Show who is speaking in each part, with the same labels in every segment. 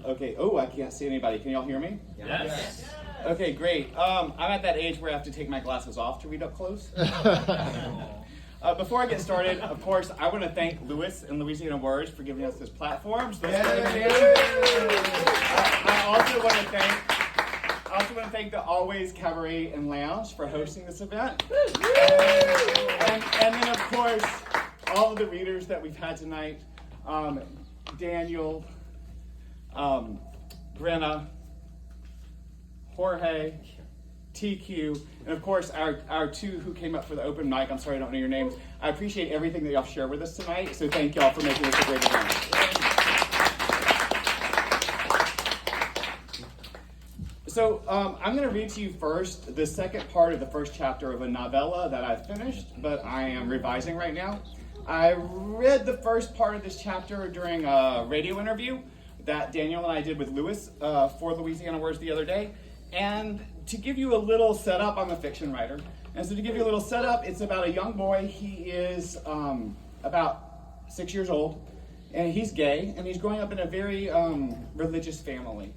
Speaker 1: Okay. Oh, I can't see anybody. Can y'all hear me?
Speaker 2: Yes.
Speaker 1: Okay, great. I'm at that age where I have to take my glasses off to read up close. Before I get started, of course, I want to thank Louis and Louisiana Words for giving us this platform. So I also want to thank the Allways Cabaret and Lounge for hosting this event. And then, of course, all of the readers that we've had tonight, Daniel, Brenna, Jorge, TQ, and of course our two who came up for the open mic. I'm sorry I don't know your names. I appreciate everything that y'all share with us tonight, so thank y'all for making this a great event. So I'm going to read to you first the second part of the first chapter of a novella that I finished, but I am revising right now. I read the first part of this chapter during a radio interview that Daniel and I did with Louis for Louisiana Words the other day. And to give you a little setup, I'm a fiction writer. And so to give you a little setup, it's about a young boy. He is about 6 years old, and he's gay, and he's growing up in a very religious family.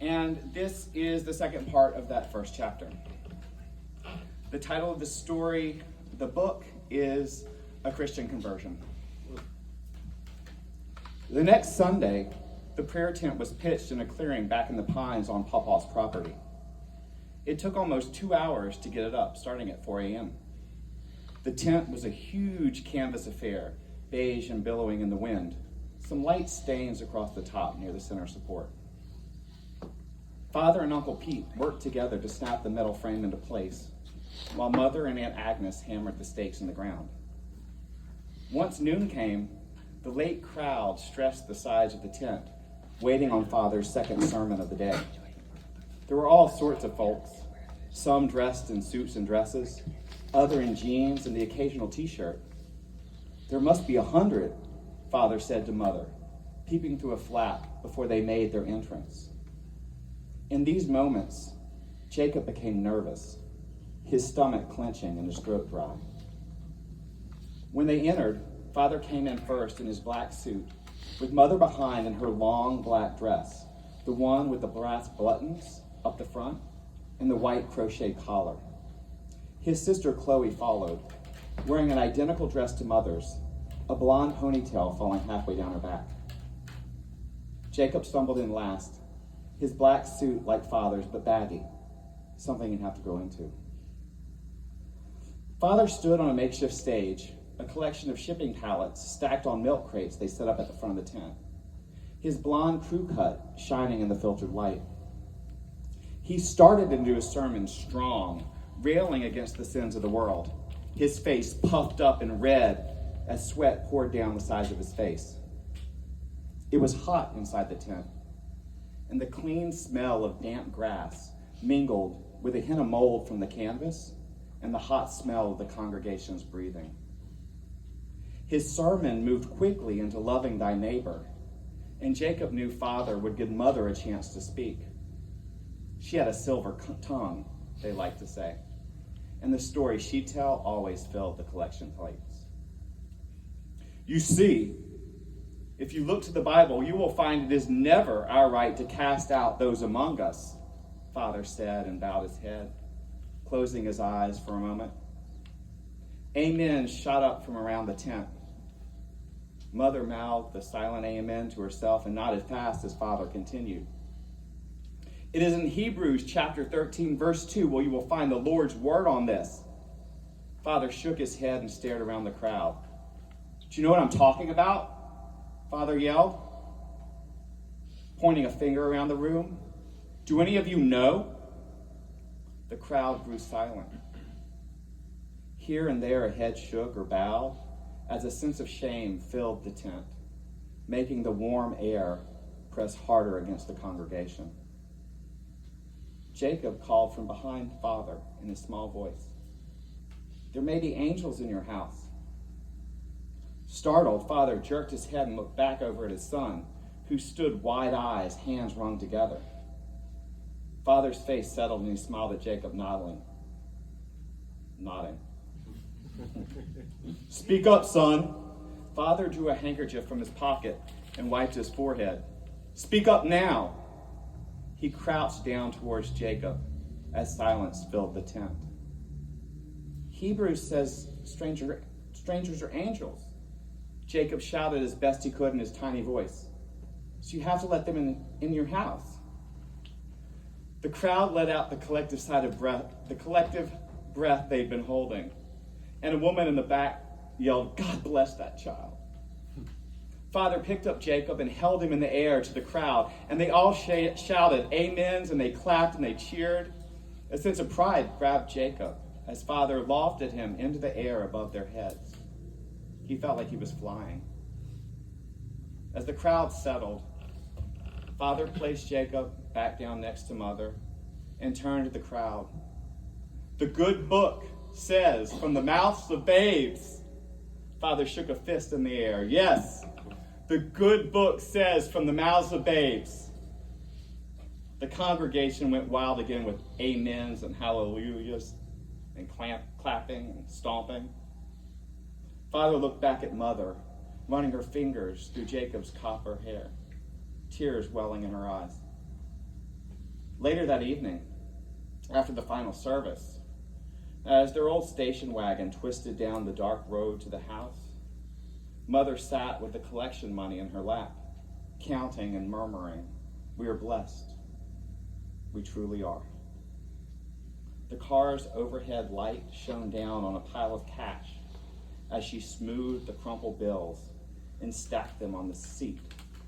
Speaker 1: And this is the second part of that first chapter. The title of the story, the book, is A Christian Conversion. The next Sunday, the prayer tent was pitched in a clearing back in the pines on Pawpaw's property. It took almost 2 hours to get it up, starting at 4 a.m. The tent was a huge canvas affair, beige and billowing in the wind, some light stains across the top near the center support. Father and Uncle Pete worked together to snap the metal frame into place, while Mother and Aunt Agnes hammered the stakes in the ground. Once noon came, the late crowd stressed the sides of the tent, waiting on Father's second sermon of the day. There were all sorts of folks, some dressed in suits and dresses, other in jeans and the occasional t-shirt. There must be 100, Father said to Mother, peeping through a flap before they made their entrance. In these moments, Jacob became nervous, his stomach clenching and his throat dry. When they entered, Father came in first in his black suit, with Mother behind in her long black dress, the one with the brass buttons up the front and the white crochet collar. His sister Chloe followed, wearing an identical dress to Mother's, a blonde ponytail falling halfway down her back. Jacob stumbled in last, his black suit like Father's but baggy, something he'd have to grow into. Father stood on a makeshift stage, a collection of shipping pallets stacked on milk crates they set up at the front of the tent, his blonde crew cut shining in the filtered light. He started into his sermon strong, railing against the sins of the world, his face puffed up and red as sweat poured down the sides of his face. It was hot inside the tent, and the clean smell of damp grass mingled with a hint of mold from the canvas and the hot smell of the congregation's breathing. His sermon moved quickly into loving thy neighbor, and Jacob knew Father would give Mother a chance to speak. She had a silver tongue, they like to say, and the story she'd tell always filled the collection plates. You see, if you look to the Bible, you will find it is never our right to cast out those among us, Father said and bowed his head, closing his eyes for a moment. Amen shot up from around the tent. Mother mouthed the silent amen to herself and nodded fast as Father continued. It is in Hebrews chapter 13, verse 2, where you will find the Lord's word on this. Father shook his head and stared around the crowd. Do you know what I'm talking about? Father yelled, pointing a finger around the room. Do any of you know? The crowd grew silent. Here and there a head shook or bowed as a sense of shame filled the tent, making the warm air press harder against the congregation. Jacob called from behind Father in his small voice. There may be angels in your house. Startled, Father jerked his head and looked back over at his son, who stood wide-eyed, hands wrung together. Father's face settled and he smiled at Jacob, nodding. Speak up, son. Father drew a handkerchief from his pocket and wiped his forehead. Speak up now. He crouched down towards Jacob as silence filled the tent. Hebrews says strangers are angels. Jacob shouted as best he could in his tiny voice. So you have to let them in your house. The crowd let out the collective breath they'd been holding. And a woman in the back yelled, "God bless that child." Father picked up Jacob and held him in the air to the crowd, and they all shouted amens, and they clapped and they cheered. A sense of pride grabbed Jacob as Father lofted him into the air above their heads. He felt like he was flying. As the crowd settled, Father placed Jacob back down next to Mother and turned to the crowd. "The good book says, from the mouths of babes." Father shook a fist in the air. "Yes, the good book says, from the mouths of babes." The congregation went wild again with amens and hallelujahs and clapping and stomping. Father looked back at Mother, running her fingers through Jacob's copper hair, tears welling in her eyes. Later that evening, after the final service, as their old station wagon twisted down the dark road to the house, Mother sat with the collection money in her lap, counting and murmuring, "We are blessed. We truly are." The car's overhead light shone down on a pile of cash as she smoothed the crumpled bills and stacked them on the seat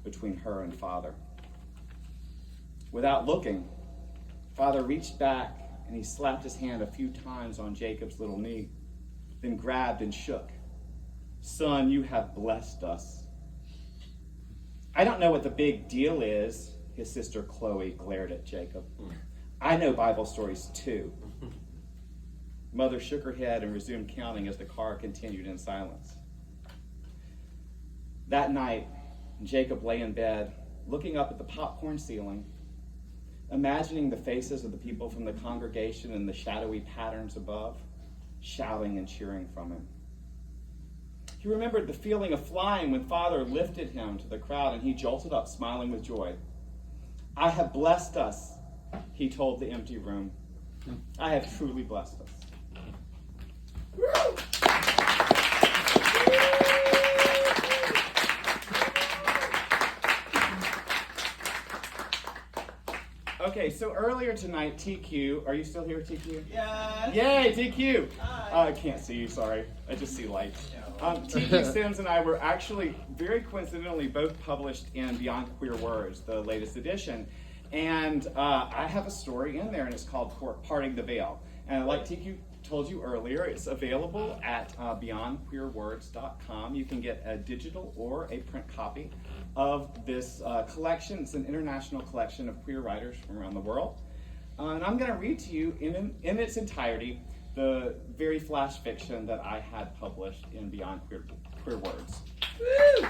Speaker 1: between her and Father. Without looking, Father reached back and he slapped his hand a few times on Jacob's little knee, then grabbed and shook. "Son, you have blessed us." "I don't know what the big deal is," his sister Chloe glared at Jacob. "I know Bible stories too." Mother shook her head and resumed counting as the car continued in silence. That night, Jacob lay in bed, looking up at the popcorn ceiling, imagining the faces of the people from the congregation and the shadowy patterns above, shouting and cheering from him. He remembered the feeling of flying when Father lifted him to the crowd, and he jolted up, smiling with joy. "I have blessed us," he told the empty room. "I have truly blessed us." Okay, so earlier tonight, TQ, are you still here, TQ?
Speaker 2: Yes.
Speaker 1: Yay, TQ!
Speaker 2: Hi.
Speaker 1: I can't see you, sorry. I just see lights. TQ Sims and I were actually, very coincidentally, both published in Beyond Queer Words, the latest edition. And I have a story in there, and it's called Parting the Veil. And like TQ told you earlier, it's available at beyondqueerwords.com. You can get a digital or a print copy of this collection. It's an international collection of queer writers from around the world. And I'm going to read to you in its entirety the very flash fiction that I had published in Beyond Queer Words. Woo!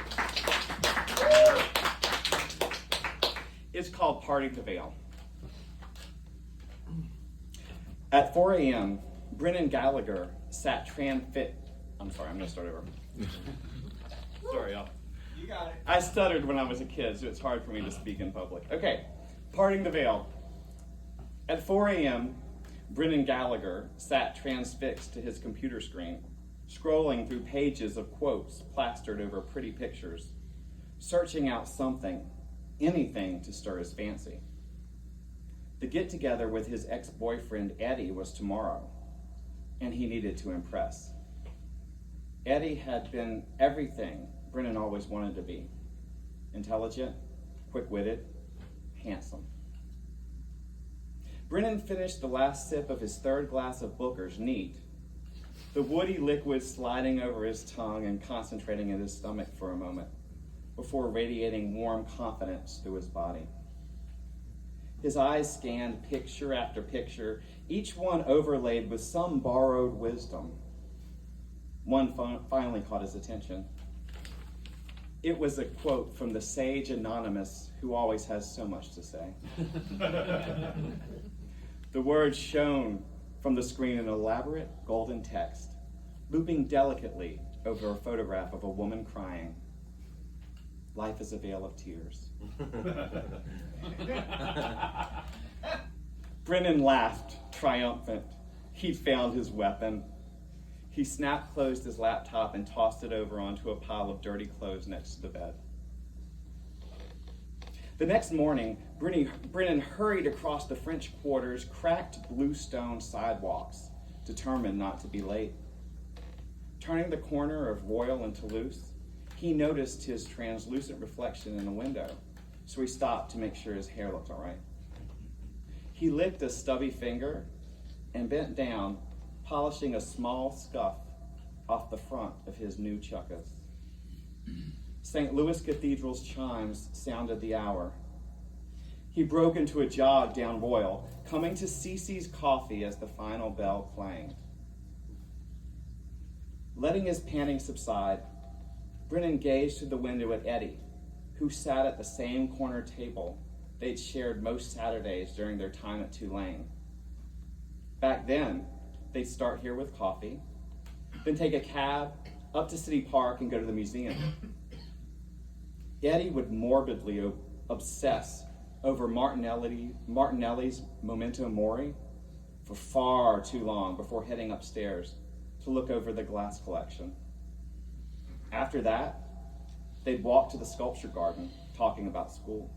Speaker 1: It's called Parting the Veil. At 4 a.m., Brennan Gallagher sat I'm sorry, I'm going to start over. Sorry, y'all.
Speaker 2: You got it.
Speaker 1: I stuttered when I was a kid, so it's hard for me to speak in public. Okay, Parting the Veil. At 4 a.m., Brennan Gallagher sat transfixed to his computer screen, scrolling through pages of quotes plastered over pretty pictures, searching out something, anything to stir his fancy. The get-together with his ex-boyfriend Eddie was tomorrow, and he needed to impress. Eddie had been everything Brennan always wanted to be. Intelligent, quick-witted, handsome. Brennan finished the last sip of his third glass of Booker's neat, the woody liquid sliding over his tongue and concentrating in his stomach for a moment, before radiating warm confidence through his body. His eyes scanned picture after picture, each one overlaid with some borrowed wisdom. One finally caught his attention. It was a quote from the sage anonymous who always has so much to say. The words shone from the screen in elaborate golden text, looping delicately over a photograph of a woman crying. Life is a vale of tears. Brennan laughed, triumphant. He'd found his weapon. He snap-closed his laptop and tossed it over onto a pile of dirty clothes next to the bed. The next morning, Brennan hurried across the French Quarter's cracked bluestone sidewalks, determined not to be late. Turning the corner of Royal and Toulouse, he noticed his translucent reflection in a window, so he stopped to make sure his hair looked all right. He licked a stubby finger and bent down, polishing a small scuff off the front of his new chukkas. St. Louis Cathedral's chimes sounded the hour. He broke into a jog down Royal, coming to Cece's Coffee as the final bell clanged. Letting his panting subside, Brennan gazed through the window at Eddie, who sat at the same corner table they'd shared most Saturdays during their time at Tulane. Back then, they'd start here with coffee, then take a cab up to City Park and go to the museum. Eddie would morbidly obsess over Martinelli's Memento Mori for far too long before heading upstairs to look over the glass collection. After that, they'd walk to the sculpture garden, talking about school.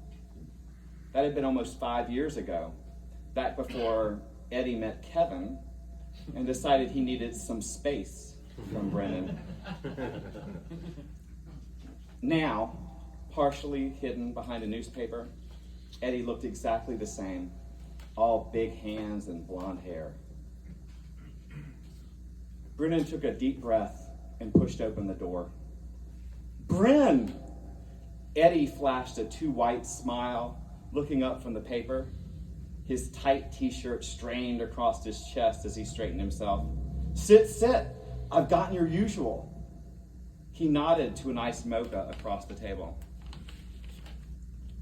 Speaker 1: That had been almost 5 years ago, back before Eddie met Kevin and decided he needed some space from Brennan. Now, partially hidden behind a newspaper, Eddie looked exactly the same, all big hands and blonde hair. Brennan took a deep breath and pushed open the door. "Bren!" Eddie flashed a too-white smile, looking up from the paper. His tight t-shirt strained across his chest as he straightened himself. Sit. I've gotten your usual." He nodded to an iced mocha across the table.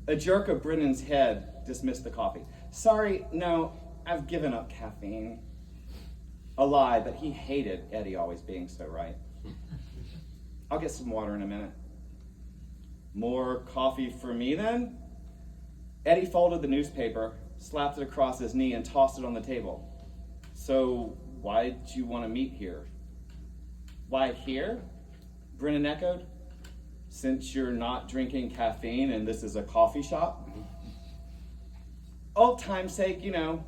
Speaker 1: A jerk of Brennan's head dismissed the coffee. "Sorry, no, I've given up caffeine." A lie, but he hated Eddie always being so right. "I'll get some water in a minute." "More coffee for me, then?" Eddie folded the newspaper, slapped it across his knee, and tossed it on the table. "So, why'd you want to meet here?" "Why here?" Brennan echoed. "Since you're not drinking caffeine and this is a coffee shop?" "Old time's sake, you know."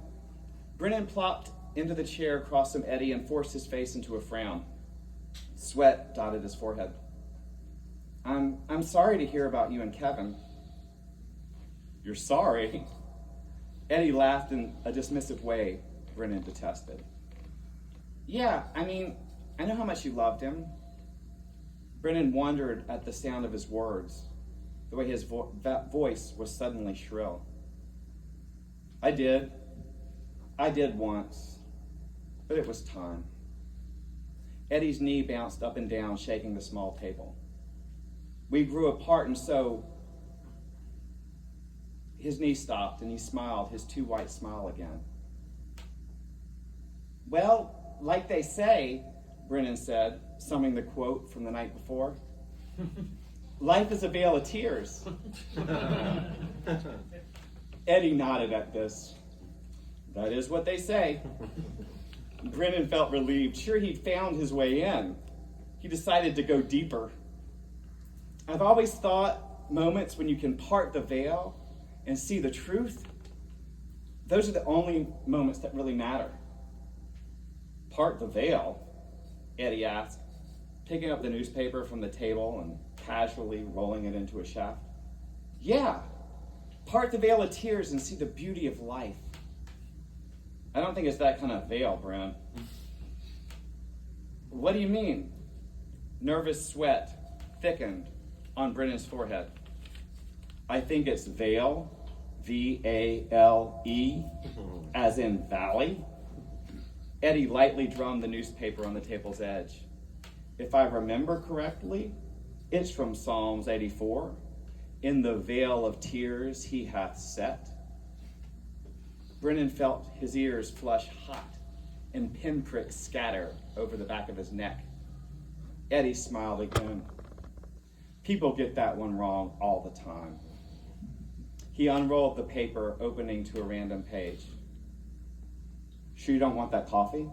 Speaker 1: Brennan plopped into the chair across from Eddie and forced his face into a frown. Sweat dotted his forehead. I'm sorry to hear about you and Kevin." "You're sorry?" Eddie laughed in a dismissive way Brennan detested. "Yeah, I know how much you loved him." Brennan wondered at the sound of his words, the way his voice was suddenly shrill. I did once, but it was time." Eddie's knee bounced up and down, shaking the small table. "We grew apart, and so..." His knee stopped, and he smiled, his too-white smile again. "Well, like they say," Brennan said, summing the quote from the night before, "life is a vale of tears." Eddie nodded at this. "That is what they say." Brennan felt relieved, sure he'd found his way in. He decided to go deeper. "I've always thought moments when you can part the veil and see the truth, those are the only moments that really matter." "Part the veil?" Eddie asked, picking up the newspaper from the table and casually rolling it into a shaft. "Yeah, part the veil of tears and see the beauty of life." "I don't think it's that kind of veil, Bren." "What do you mean?" Nervous sweat thickened on Brennan's forehead. "I think it's vale, V-A-L-E, as in valley." Eddie lightly drummed the newspaper on the table's edge. "If I remember correctly, it's from Psalms 84. In the vale of tears he hath set." Brennan felt his ears flush hot and pinpricks scatter over the back of his neck. Eddie smiled again. People get that one wrong all the time. He unrolled the paper, opening to a random page. Sure you don't want that coffee?